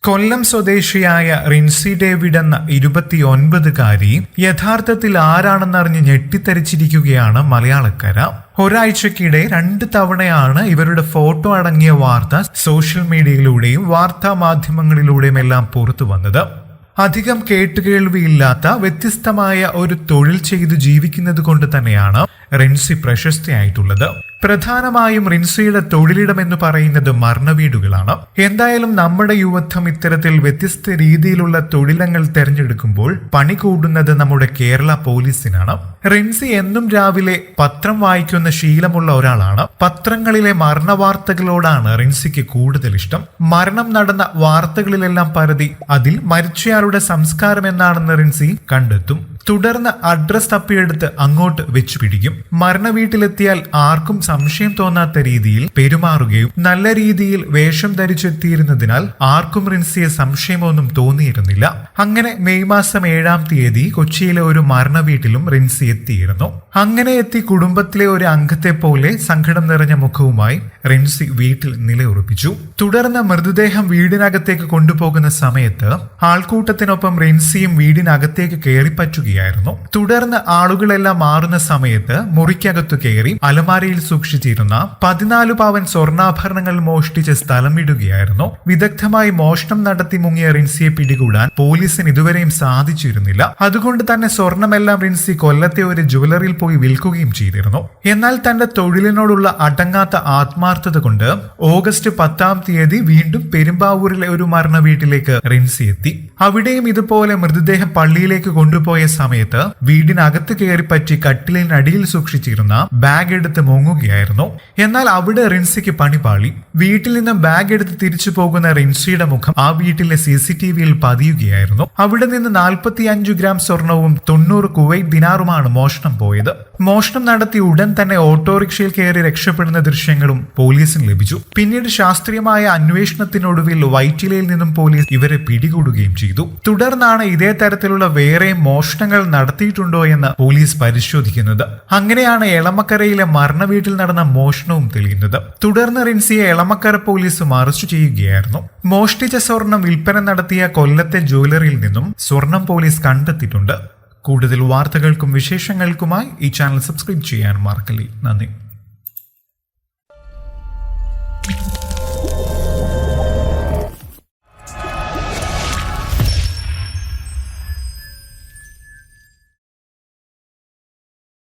കൊല്ലം സ്വദേശിയായ റിൻസി ഡേവിഡ് എന്ന 29കാരി യഥാർത്ഥത്തിൽ ആരാണെന്നറിഞ്ഞ് ഞെട്ടിത്തരിച്ചിരിക്കുകയാണ് മലയാളക്കര. ഒരാഴ്ചക്കിടെ 2 തവണയാണ് ഇവരുടെ ഫോട്ടോ അടങ്ങിയ വാർത്ത സോഷ്യൽ മീഡിയയിലൂടെയും വാർത്താ മാധ്യമങ്ങളിലൂടെയും എല്ലാം പുറത്തു വന്നത്. അധികം കേട്ടുകേൾവിയില്ലാത്ത വ്യത്യസ്തമായ ഒരു തൊഴിൽ ചെയ്തു ജീവിക്കുന്നത് കൊണ്ട് തന്നെയാണ് റിൻസി പ്രശസ്തിയായിട്ടുള്ളത്. പ്രധാനമായും റിൻസിയുടെ തൊഴിലിടം എന്ന് പറയുന്നത് മരണവീടുകളാണ്. എന്തായാലും നമ്മുടെ യുവത്വം ഇത്തരത്തിൽ വ്യത്യസ്ത രീതിയിലുള്ള തൊഴിലങ്ങൾ തെരഞ്ഞെടുക്കുമ്പോൾ പണി കൂടുന്നത് നമ്മുടെ കേരള പോലീസിനാണ്. റിൻസി എന്നും രാവിലെ പത്രം വായിക്കുന്ന ശീലമുള്ള ഒരാളാണ്. പത്രങ്ങളിലെ മരണ വാർത്തകളോടാണ് റിൻസിക്ക് കൂടുതൽ ഇഷ്ടം. മരണം നടന്ന വാർത്തകളിലെല്ലാം പരതി അതിൽ മരിച്ചയാളുടെ സംസ്കാരം എന്താണെന്ന് റിൻസി കണ്ടെത്തും. തുടർന്ന് അഡ്രസ് തപ്പിയെടുത്ത് അങ്ങോട്ട് വെച്ചു പിടിക്കും. മരണ വീട്ടിലെത്തിയാൽ ആർക്കും സംശയം തോന്നാത്ത രീതിയിൽ പെരുമാറുകയും നല്ല രീതിയിൽ വേഷം ധരിച്ചെത്തിയിരുന്നതിനാൽ ആർക്കും റിൻസിയെ സംശയമൊന്നും തോന്നിയിരുന്നില്ല. അങ്ങനെ മെയ് മാസം 7-ാം തീയതി കൊച്ചിയിലെ ഒരു മരണ വീട്ടിലും റിൻസി എത്തിയിരുന്നു. അങ്ങനെ എത്തി കുടുംബത്തിലെ ഒരു അംഗത്തെ പോലെ സങ്കടം നിറഞ്ഞ മുഖവുമായി റിൻസി വീട്ടിൽ നിലയുറപ്പിച്ചു. തുടർന്ന് മൃതദേഹം വീടിനകത്തേക്ക് കൊണ്ടുപോകുന്ന സമയത്ത് ആൾക്കൂട്ടത്തിനൊപ്പം റിൻസിയും വീടിനകത്തേക്ക് കയറിപ്പറ്റുകയായിരുന്നു. തുടർന്ന് ആളുകളെല്ലാം മാറുന്ന സമയത്ത് മുറിക്കകത്തു കയറി അലമാരയിൽ സൂക്ഷിച്ചിരുന്ന 14 പവൻ സ്വർണ്ണാഭരണങ്ങൾ മോഷ്ടിച്ച് സ്ഥലം വിടുകയായിരുന്നു. വിദഗ്ധമായി മോഷണം നടത്തി മുങ്ങിയ റിൻസിയെ പിടികൂടാൻ പോലീസിന് ഇതുവരെയും സാധിച്ചിരുന്നില്ല. അതുകൊണ്ട് തന്നെ സ്വർണമെല്ലാം റിൻസി കൊല്ലത്തെ ഒരു ജുവലറിയിൽ പോയി വിൽക്കുകയും ചെയ്തിരുന്നു. എന്നാൽ തന്റെ തൊഴിലിനോടുള്ള അടങ്ങാത്ത ആത്മാർത്ഥത കൊണ്ട് ഓഗസ്റ്റ് 10-ാം തീയതി വീണ്ടും പെരുമ്പാവൂരിലെ ഒരു മരണ വീട്ടിലേക്ക് റിൻസി എത്തി. അവിടെയും ഇതുപോലെ മൃതദേഹം പള്ളിയിലേക്ക് കൊണ്ടുപോയ സമയത്ത് വീടിനകത്ത് കയറിപ്പറ്റി കട്ടിലിനടിയിൽ സൂക്ഷിച്ചിരുന്ന ബാഗ് എടുത്ത് മുങ്ങുകയായിരുന്നു. എന്നാൽ അവിടെ റിൻസിക്ക് പണിപാളി. വീട്ടിൽ നിന്ന് ബാഗ് എടുത്ത് തിരിച്ചു പോകുന്ന റിൻസിയുടെ മുഖം ആ വീട്ടിലെ CCTVയിൽ പതിയുകയായിരുന്നു. അവിടെ നിന്ന് 45 ഗ്രാം സ്വർണവും 90 കുവൈറ്റ് ദിനാറുമാണ് മോഷണം പോയത്. മോഷണം നടത്തി ഉടൻ തന്നെ ഓട്ടോറിക്ഷയിൽ കയറി രക്ഷപ്പെടുന്ന ദൃശ്യങ്ങളും പോലീസിന് ലഭിച്ചു. പിന്നീട് ശാസ്ത്രീയമായ അന്വേഷണത്തിനൊടുവിൽ വൈറ്റിലയിൽ നിന്നും പോലീസ് ഇവരെ പിടികൂടുകയും ചെയ്തു. തുടർന്നാണ് ഇതേ തരത്തിലുള്ള വേറെ മോഷണങ്ങൾ നടത്തിയിട്ടുണ്ടോ എന്ന് പോലീസ് പരിശോധിക്കുന്നത്. അങ്ങനെയാണ് എളമക്കരയിലെ മരണ വീട്ടിൽ നടന്ന മോഷണവും തെളിയുന്നത്. തുടർന്ന് റിൻസിയെ എളമക്കര പോലീസും അറസ്റ്റ് ചെയ്യുകയായിരുന്നു. മോഷ്ടിച്ച സ്വർണം വിൽപ്പന നടത്തിയ കൊല്ലത്തെ ജ്വല്ലറിയിൽ നിന്നും സ്വർണം പോലീസ് കണ്ടെത്തിയിട്ടുണ്ട്. കൂടുതൽ വാർത്തകൾക്കും വിശേഷങ്ങൾക്കുമായി ഈ ചാനൽ സബ്സ്ക്രൈബ് ചെയ്യാൻ മറക്കല്ലേ. നന്ദി.